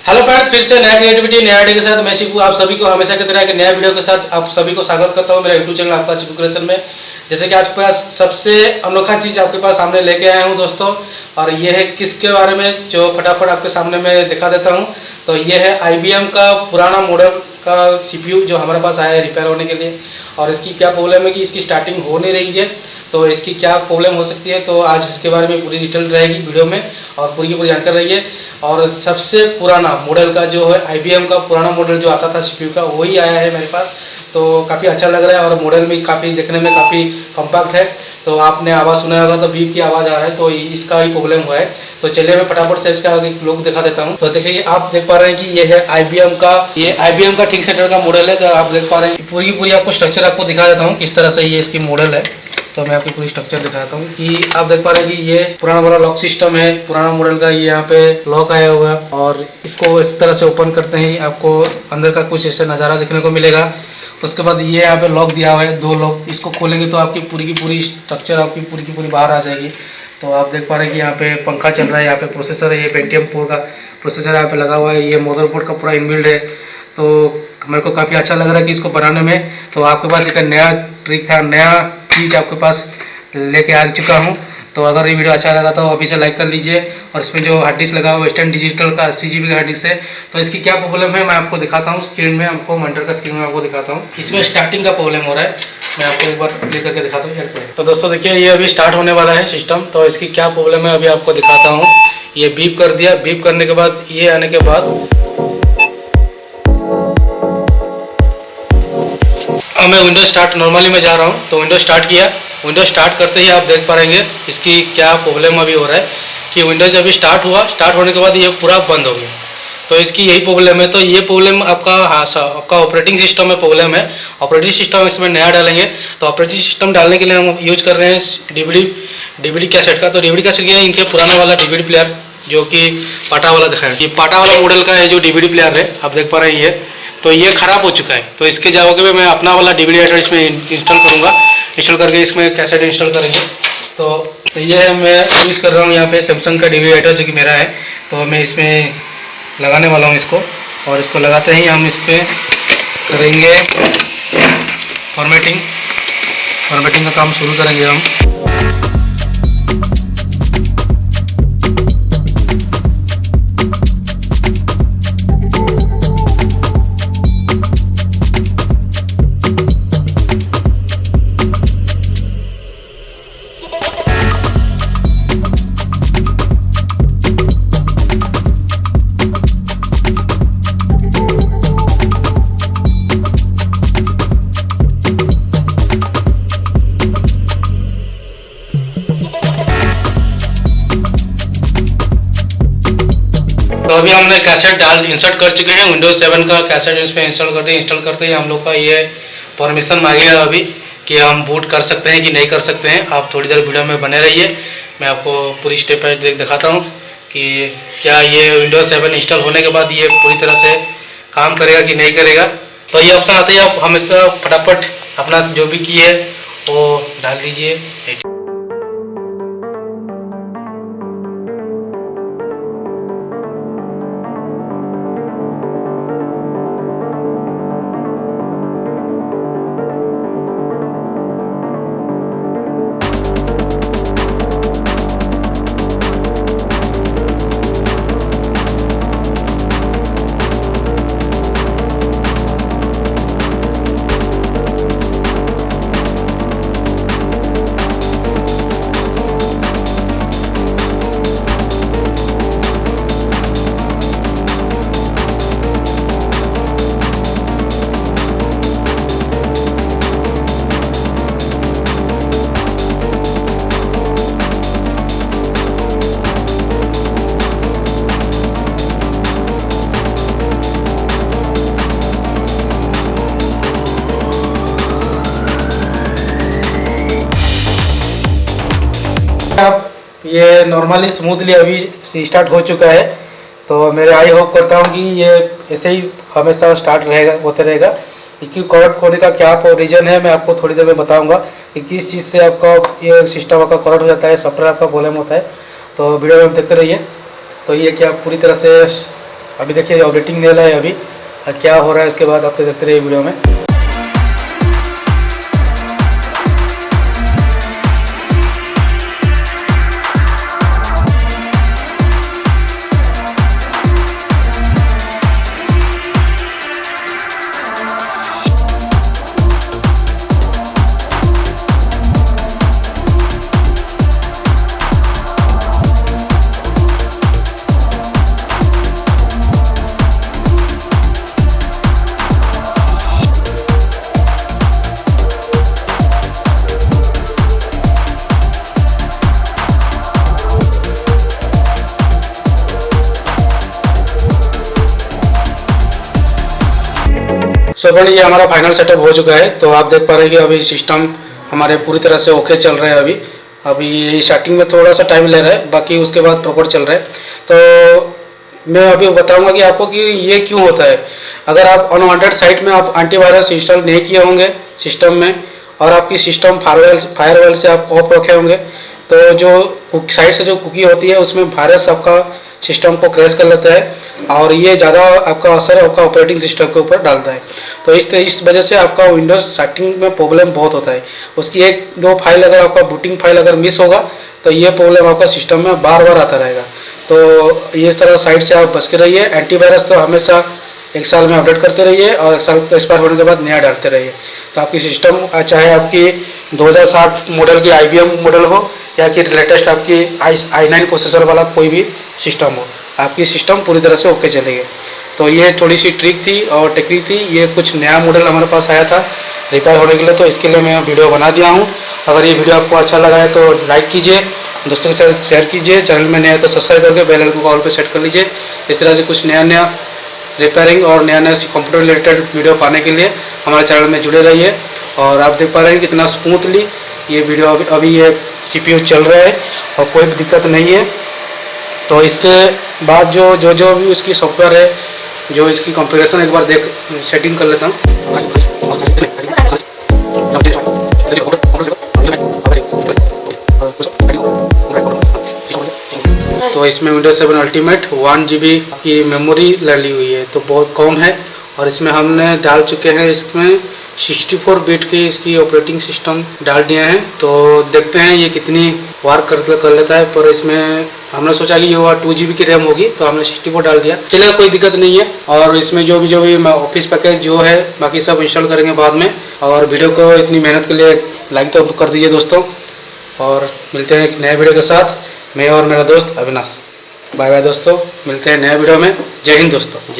Hello friends, फिर से नया क्रिएटिविटी नया आइडिया के साथ मैं शिपू आप सभी को हमेशा की तरह एक नया वीडियो के साथ आप सभी को स्वागत करता हूं मेरा यूट्यूब चैनल आपका शिपू क्रिएशन में। जैसे कि आज के पास सबसे अनोखा चीज़ आपके पास सामने लेके आया हूं दोस्तों, और ये है किसके बारे में जो फटाफट आपके सामने मैं दिखा देता हूं। तो ये है IBM का पुराना मॉडल का CPU जो हमारे पास आया है रिपेयर होने के लिए। और इसकी क्या प्रॉब्लम है कि इसकी स्टार्टिंग हो नहीं रही है, तो इसकी क्या प्रॉब्लम हो सकती है, तो आज इसके बारे में पूरी डिटेल रहेगी वीडियो में और पूरी की पूरी जानकारी रही है। और सबसे पुराना मॉडल का जो है IBM का पुराना मॉडल जो आता था CPU का, वही आया है मेरे पास। तो काफ़ी अच्छा लग रहा है और मॉडल भी काफ़ी देखने में काफ़ी कॉम्पैक्ट है। तो आपने आवाज़ सुना होगा तो बीप की आवाज़ आ रहा है, तो इसका ही प्रॉब्लम हुआ है। तो चलिए मैं फटाफट से इसका लोग दिखा देता हूँ। तो देखिए आप देख पा रहे हैं कि ये है IBM का थिंक सेंटर का मॉडल है। तो आप देख पा रहे हैं पूरी की पूरी आपको स्ट्रक्चर आपको दिखा देता हूँ किस तरह से ये इसकी मॉडल है। तो मैं आपको पूरी स्ट्रक्चर दिखाता हूँ कि आप देख पा रहे हैं कि ये पुराना वाला लॉक सिस्टम है, पुराना मॉडल का। ये यहाँ पे लॉक आया हुआ है और इसको इस तरह से ओपन करते ही आपको अंदर का कुछ ऐसा नज़ारा देखने को मिलेगा। उसके बाद ये यहाँ पे लॉक दिया हुआ है, 2 लॉक। इसको खोलेंगे तो आपकी पूरी की पूरी स्ट्रक्चर आपकी पूरी की पूरी बाहर आ जाएगी। तो आप देख पा रहे हैं कि यहाँ पे पंखा चल रहा है, यहाँ पे प्रोसेसर है, ये Pentium 4 का प्रोसेसर यहाँ पे लगा हुआ है। ये मदरबोर्ड का पूरा इनबिल्ड है। तो मेरे को काफ़ी अच्छा लग रहा है कि इसको बनाने में। तो आपके पास एक नया ट्रिक था, नया चीज़ आपके पास लेके आ चुका हूँ। तो अगर ये वीडियो अच्छा लगा तो अभी से लाइक कर लीजिए। और इसमें जो हार्ड डिस्क लगा हुआ है वेस्टर्न डिजिटल का 80 GB का हार्ड डिस्क है। तो इसकी क्या प्रॉब्लम है मैं आपको दिखाता हूँ स्क्रीन में, आपको मॉनिटर का स्क्रीन में आपको दिखाता हूँ। इसमें स्टार्टिंग का प्रॉब्लम हो रहा है, मैं आपको एक बार प्ले करके दिखाता हूँ। तो दोस्तों देखिए ये अभी स्टार्ट होने वाला है सिस्टम। तो इसकी क्या प्रॉब्लम है अभी आपको दिखाता हूँ। ये बीप कर दिया, बीप करने के बाद ये आने के बाद अब मैं विंडो स्टार्ट नॉर्मली मैं जा रहा हूँ। तो विंडो स्टार्ट किया, विंडो स्टार्ट करते ही आप देख पाएंगे इसकी क्या प्रॉब्लम अभी हो रहा है कि विंडोज अभी स्टार्ट हुआ, स्टार्ट होने के बाद ये पूरा बंद हो गया। तो इसकी यही प्रॉब्लम है। तो ये प्रॉब्लम आपका ऑपरेटिंग सिस्टम में प्रॉब्लम है। ऑपरेटिंग सिस्टम इसमें नया डालेंगे। तो ऑपरेटिंग सिस्टम डालने के लिए हम यूज कर रहे हैं डीवीडी कैसेट का। तो डीवीडी कैसेट ये इनके पुराना वाला डीवीडी प्लेयर जो कि पाटा वाला दिखाया, ये पाटा वाला मॉडल का है जो डीवीडी प्लेयर है, आप देख पा रहे हैं ये। तो ये ख़राब हो चुका है। तो इसके जगह पे मैं अपना वाला डीवीडी राइटर इसमें इंस्टॉल करूँगा। इंस्टॉल करके इसमें कैसेट इंस्टॉल करेंगे। तो ये मैं यूज़ कर रहा हूँ यहाँ पे सैमसंग का डीवीडी राइटर जो कि मेरा है। तो मैं इसमें लगाने वाला हूँ इसको, और इसको लगाते ही हम इस पर करेंगे फॉर्मेटिंग का काम शुरू करेंगे हम। तो अभी हमने कैसेट इंसर्ट कर चुके हैं। विंडोज 7 का कैसेट इसमें इंस्टॉल करते ही हम लोग का ये परमिशन मांगेगा अभी कि हम बूट कर सकते हैं कि नहीं कर सकते हैं। आप थोड़ी देर वीडियो में बने रहिए, मैं आपको पूरी स्टेप बाय स्टेप दिखाता हूँ कि क्या ये विंडोज 7 इंस्टॉल होने के बाद ये पूरी तरह से काम करेगा कि नहीं करेगा। तो ये ऑप्शन आते ही आप हमेशा फटाफट अपना जो भी की है वो डाल दीजिए। आप ये नॉर्मली स्मूथली अभी स्टार्ट हो चुका है। तो मेरे आई होप करता हूँ कि ये ऐसे ही हमेशा स्टार्ट रहेगा, होते रहेगा। इसकी करंट होने का क्या रीज़न है मैं आपको थोड़ी देर में बताऊंगा कि किस चीज़ से आपका ये सिस्टम आपका करंट हो जाता है, सॉफ्टवेयर आपका प्रॉब्लम होता है। तो वीडियो में देखते रहिए। तो ये क्या पूरी तरह से अभी देखिए ऑपरेटिंग नहीं है अभी, क्या हो रहा है इसके बाद आप देखते रहिए वीडियो में। सो फ्रेंड, ये हमारा फाइनल सेटअप हो चुका है। तो आप देख पा रहे हैं कि अभी सिस्टम हमारे पूरी तरह से ओके चल रहा है। अभी स्टार्टिंग में थोड़ा सा टाइम ले रहा है, बाकी उसके बाद प्रॉपर चल रहा है। तो मैं अभी बताऊंगा कि आपको कि ये क्यों होता है। अगर आप अनवांटेड साइट में आप एंटीवायरस इंस्टॉल नहीं किए होंगे सिस्टम में, और आपकी सिस्टम फायरवॉल से आप ऑफ रखे होंगे, तो जो साइट से जो कुकी होती है उसमें वायरस आपका सिस्टम को क्रैश कर लेता है, और ये ज़्यादा आपका असर आपका ऑपरेटिंग सिस्टम के ऊपर डालता है। तो इस वजह से आपका विंडोज सेटिंग में प्रॉब्लम बहुत होता है। उसकी एक दो फाइल अगर आपका बूटिंग फाइल अगर मिस होगा तो ये प्रॉब्लम आपका सिस्टम में बार बार आता रहेगा। तो ये इस तरह साइट से आप बच के रहिए। एंटीवायरस तो हमेशा 1 साल में अपडेट करते रहिए, और 1 साल एक्सपायर होने के बाद नया डालते रहिए। तो आपकी सिस्टम चाहे आपकी 2007 मॉडल की IBM मॉडल हो, या कि लेटेस्ट आपकी i9 प्रोसेसर वाला कोई भी सिस्टम हो, आपकी सिस्टम पूरी तरह से ओके चलेगी। तो ये थोड़ी सी ट्रिक थी और टेक्निक थी। ये कुछ नया मॉडल हमारे पास आया था रिपेयर होने के लिए, तो इसके लिए मैं वीडियो बना दिया हूँ। अगर ये वीडियो आपको अच्छा लगा है तो लाइक कीजिए, दोस्तों के साथ शेयर कीजिए, चैनल में नया है तो सब्सक्राइब करके बेल आइकन को ऑल पे सेट कर लीजिए। इस तरह से कुछ नया रिपेयरिंग और नया कंप्यूटर रिलेटेड वीडियो पाने के लिए हमारे चैनल में जुड़े रहिए। और आप देख पा रहे हैं कितना स्मूथली ये वीडियो अभी ये CPU चल रहा है और कोई भी दिक्कत नहीं है। तो इसके बाद जो भी उसकी सॉफ्टवेयर है, जो इसकी कॉन्फ़िगरेशन एक बार सेटिंग कर लेता हूँ। तो इसमें Windows 7 अल्टीमेट 1 GB की मेमोरी डाली हुई है, तो बहुत कम है। और इसमें हमने डाल चुके हैं, इसमें 64 बिट की इसकी ऑपरेटिंग सिस्टम डाल दिए हैं। तो देखते हैं ये कितनी वर्क कर लेता है। पर इसमें हमने सोचा कि ये 2 GB की रैम होगी, तो हमने 64 डाल दिया। चलिए, कोई दिक्कत नहीं है। और इसमें जो भी ऑफिस पैकेज जो है बाकी सब इंस्टॉल करेंगे बाद में। और वीडियो को इतनी मेहनत के लिए लाइक तो कर दीजिए दोस्तों, और मिलते हैं एक नए वीडियो के साथ, मैं और मेरा दोस्त अविनाश। बाय बाय दोस्तों, मिलते हैं नए वीडियो में। जय हिंद दोस्तों।